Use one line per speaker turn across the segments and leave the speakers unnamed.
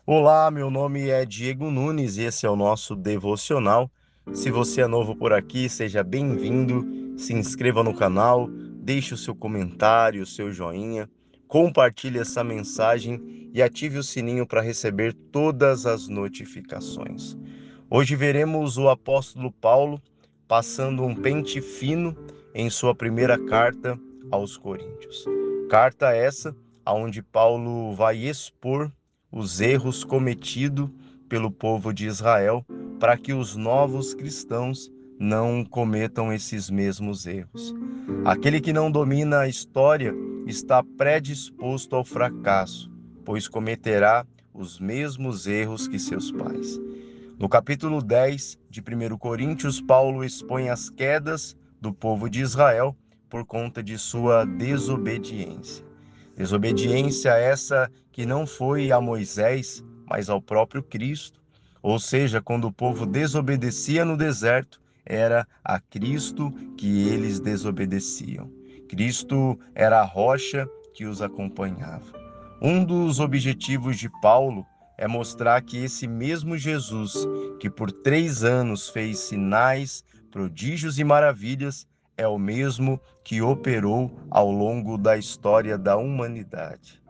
Olá, meu nome é Diego Nunes e esse é o nosso devocional. Se você é novo por aqui, seja bem-vindo. Se inscreva no canal, deixe o seu comentário, o seu joinha, compartilhe essa mensagem e ative o sininho para receber todas as notificações. Hoje veremos o apóstolo Paulo passando um pente fino em sua primeira carta aos Coríntios. Carta essa aonde Paulo vai expor os erros cometidos pelo povo de Israel para que os novos cristãos não cometam esses mesmos erros. Aquele que não domina a história está predisposto ao fracasso, pois cometerá os mesmos erros que seus pais. No capítulo 10 de 1 Coríntios, Paulo expõe as quedas do povo de Israel por conta de sua desobediência. Desobediência essa que não foi a Moisés, mas ao próprio Cristo. Ou seja, quando o povo desobedecia no deserto, era a Cristo que eles desobedeciam. Cristo era a rocha que os acompanhava. Um dos objetivos de Paulo é mostrar que esse mesmo Jesus, que por 3 anos fez sinais, prodígios e maravilhas, é o mesmo que operou ao longo da história da humanidade.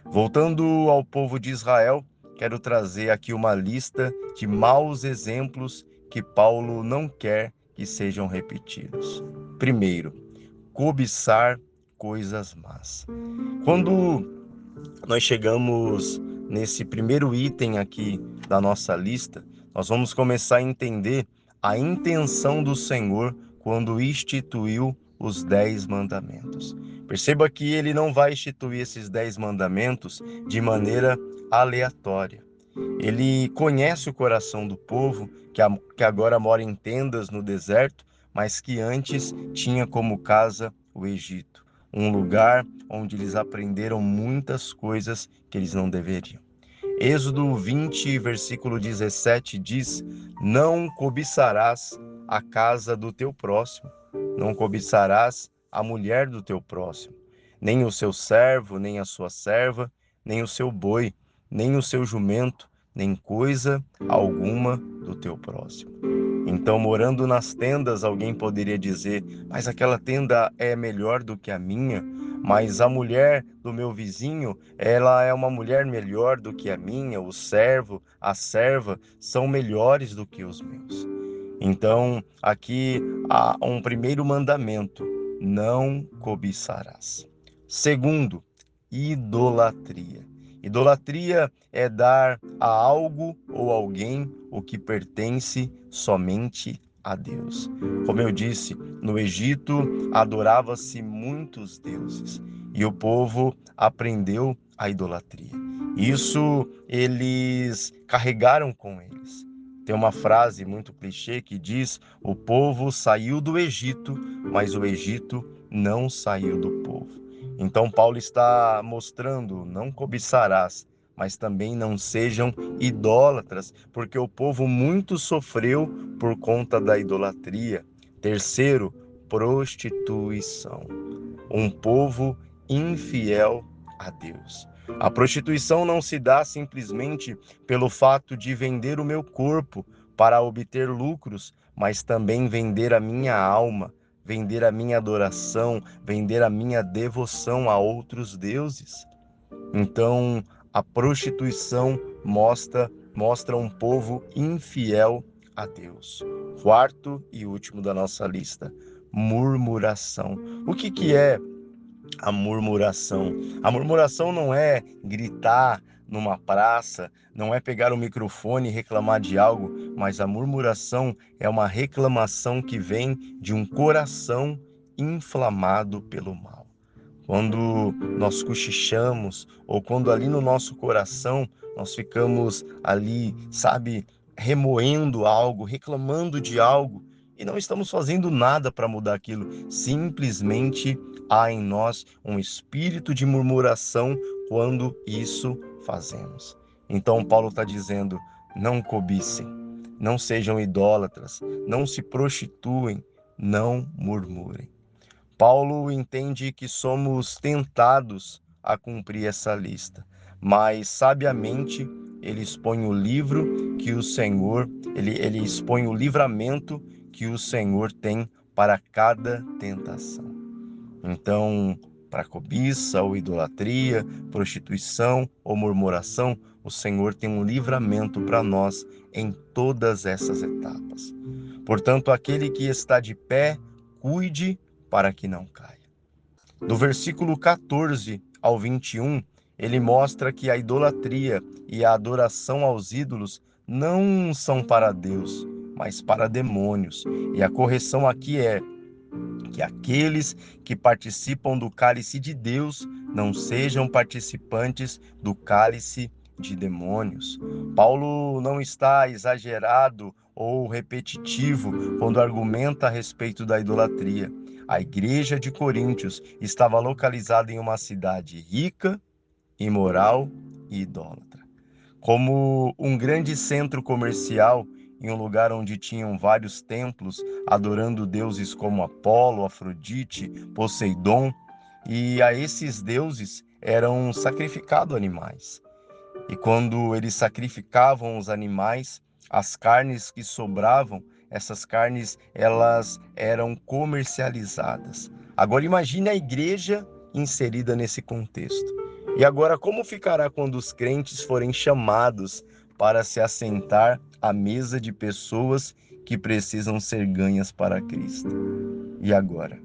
Voltando ao povo de Israel, quero trazer aqui uma lista de maus exemplos que Paulo não quer que sejam repetidos. Primeiro, cobiçar coisas más. Quando nós chegamos nesse primeiro item aqui da nossa lista, nós vamos começar a entender a intenção do Senhor quando instituiu os 10 mandamentos. Perceba que ele não vai instituir esses 10 mandamentos de maneira aleatória. Ele conhece o coração do povo que agora mora em tendas no deserto, mas que antes tinha como casa o Egito, um lugar onde eles aprenderam muitas coisas que eles não deveriam. Êxodo 20, versículo 17 diz: Não cobiçarás a casa do teu próximo, não cobiçarás a mulher do teu próximo, nem o seu servo, nem a sua serva, nem o seu boi, nem o seu jumento, nem coisa alguma do teu próximo. Então, morando nas tendas, alguém poderia dizer: mas aquela tenda é melhor do que a minha, mas a mulher do meu vizinho, ela é uma mulher melhor do que a minha, o servo, a serva são melhores do que os meus. Então, aqui há um primeiro mandamento: não cobiçarás. Segundo, idolatria. Idolatria é dar a algo ou alguém o que pertence somente a Deus. Como eu disse, no Egito adorava-se muitos deuses e o povo aprendeu a idolatria. Isso eles carregaram com eles. Tem uma frase muito clichê que diz: o povo saiu do Egito, mas o Egito não saiu do povo. Então Paulo está mostrando: não cobiçarás, mas também não sejam idólatras, porque o povo muito sofreu por conta da idolatria. Terceiro, prostituição. Um povo infiel a Deus. A prostituição não se dá simplesmente pelo fato de vender o meu corpo para obter lucros, mas também vender a minha alma, vender a minha adoração, vender a minha devoção a outros deuses. Então, a prostituição mostra um povo infiel a Deus. Quarto e último da nossa lista, murmuração. O que é a murmuração? A murmuração não é gritar numa praça, não é pegar o microfone e reclamar de algo, mas a murmuração é uma reclamação que vem de um coração inflamado pelo mal. Quando nós cochichamos ou quando ali no nosso coração nós ficamos ali, sabe, remoendo algo, reclamando de algo e não estamos fazendo nada para mudar aquilo, simplesmente há em nós um espírito de murmuração quando isso fazemos. Então Paulo está dizendo: não cobicem, não sejam idólatras, não se prostituem, não murmurem. Paulo entende que somos tentados a cumprir essa lista, mas sabiamente ele expõe o livro que o Senhor, ele expõe o livramento que o Senhor tem para cada tentação. Então, para cobiça ou idolatria, prostituição ou murmuração, o Senhor tem um livramento para nós em todas essas etapas. Portanto, aquele que está de pé, cuide para que não caia. Do versículo 14 ao 21, ele mostra que a idolatria e a adoração aos ídolos não são para Deus, mas para demônios. E a correção aqui é que aqueles que participam do cálice de Deus não sejam participantes do cálice de demônios. Paulo não está exagerado ou repetitivo quando argumenta a respeito da idolatria. A igreja de Coríntios estava localizada em uma cidade rica, imoral e idólatra. Como um grande centro comercial, em um lugar onde tinham vários templos, adorando deuses como Apolo, Afrodite, Poseidon, e a esses deuses eram sacrificados animais. E quando eles sacrificavam os animais, as carnes que sobravam, essas carnes, elas eram comercializadas. Agora imagine a igreja inserida nesse contexto. E agora como ficará quando os crentes forem chamados para se assentar à mesa de pessoas que precisam ser ganhas para Cristo? E agora?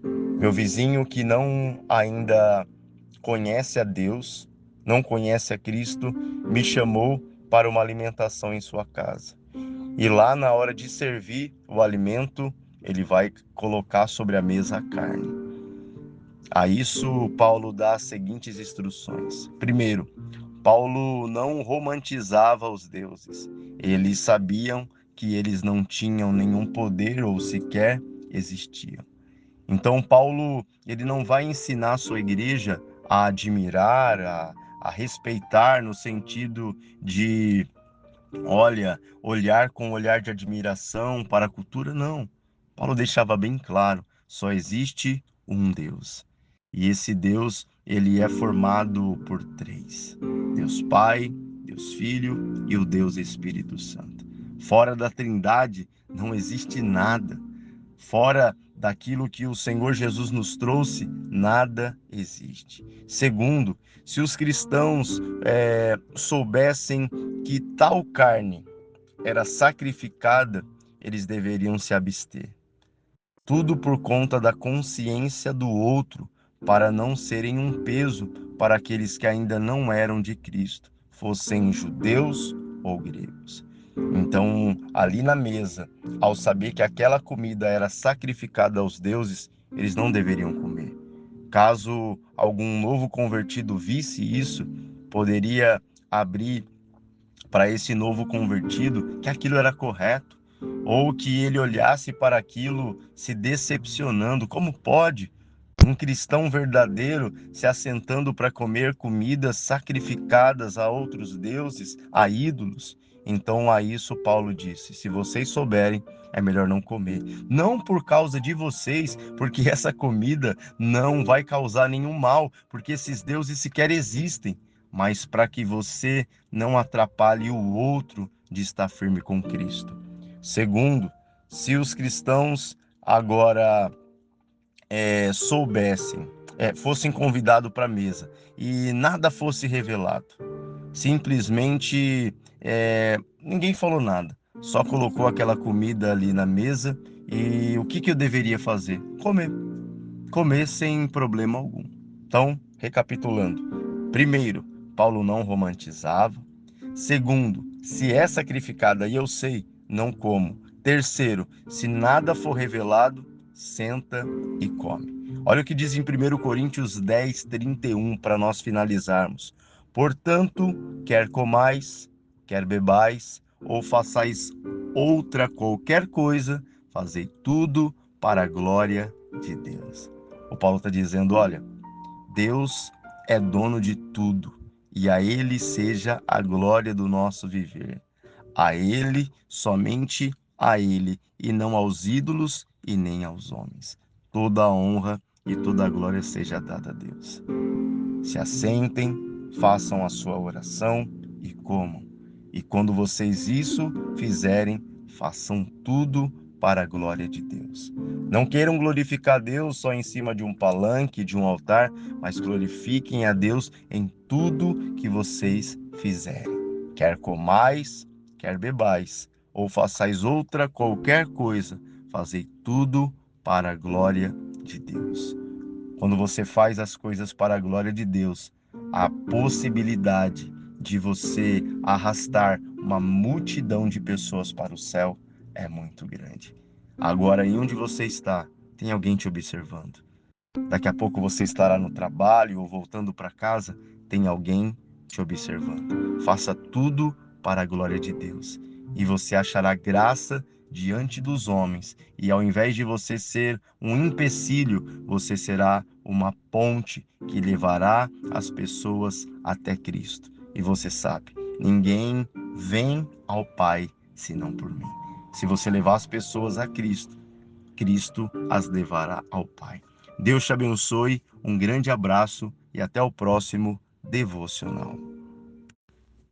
Meu vizinho que não ainda conhece a Deus, não conhece a Cristo, me chamou para uma alimentação em sua casa. E lá, na hora de servir o alimento, ele vai colocar sobre a mesa a carne. A isso, Paulo dá as seguintes instruções. Primeiro, Paulo não romantizava os deuses. Eles sabiam que eles não tinham nenhum poder ou sequer existiam. Então, Paulo, ele não vai ensinar a sua igreja a admirar, a respeitar no sentido de, olha, olhar com um olhar de admiração para a cultura, não. Paulo deixava bem claro, só existe um Deus. E esse Deus, ele é formado por três: Deus Pai, Deus Filho e o Deus Espírito Santo. Fora da Trindade não existe nada. Fora daquilo que o Senhor Jesus nos trouxe, nada existe. Segundo, se os cristãos soubessem que tal carne era sacrificada, eles deveriam se abster. Tudo por conta da consciência do outro, para não serem um peso para aqueles que ainda não eram de Cristo, fossem judeus ou gregos. Então, ali na mesa, ao saber que aquela comida era sacrificada aos deuses, eles não deveriam comer. Caso algum novo convertido visse isso, poderia abrir para esse novo convertido que aquilo era correto, ou que ele olhasse para aquilo se decepcionando. Como pode um cristão verdadeiro se assentando para comer comidas sacrificadas a outros deuses, a ídolos? Então a isso Paulo disse: se vocês souberem, é melhor não comer. Não por causa de vocês, porque essa comida não vai causar nenhum mal, porque esses deuses sequer existem, mas para que você não atrapalhe o outro de estar firme com Cristo. Segundo, se os cristãos agora soubessem, fossem convidados para a mesa e nada fosse revelado, simplesmente ninguém falou nada, só colocou aquela comida ali na mesa e o que que eu deveria fazer? Comer sem problema algum. Então, recapitulando: primeiro, Paulo não romantizava. Segundo, se é sacrificada e eu sei, não como. Terceiro, se nada for revelado, senta e come. Olha o que diz em 1 Coríntios 10:31 para nós finalizarmos. Portanto, quer comais, quer bebais, ou façais outra qualquer coisa, fazei tudo para a glória de Deus. O Paulo está dizendo, olha, Deus é dono de tudo e a Ele seja a glória do nosso viver. A Ele, somente a Ele, e não aos ídolos e nem aos homens. Toda a honra e toda a glória seja dada a Deus. Se assentem, façam a sua oração e comam. E quando vocês isso fizerem, façam tudo para a glória de Deus. Não queiram glorificar Deus só em cima de um palanque, de um altar, mas glorifiquem a Deus em tudo que vocês fizerem. Quer comais, quer bebais, ou façais outra qualquer coisa, fazei tudo para a glória de Deus. Quando você faz as coisas para a glória de Deus, a possibilidade de você arrastar uma multidão de pessoas para o céu é muito grande. Agora, aí onde você está, tem alguém te observando. Daqui a pouco você estará no trabalho ou voltando para casa, tem alguém te observando. Faça tudo para a glória de Deus e você achará graça diante dos homens. E ao invés de você ser um empecilho, você será uma ponte que levará as pessoas até Cristo. E você sabe, ninguém vem ao Pai senão por mim. Se você levar as pessoas a Cristo, Cristo as levará ao Pai. Deus te abençoe, um grande abraço e até o próximo devocional.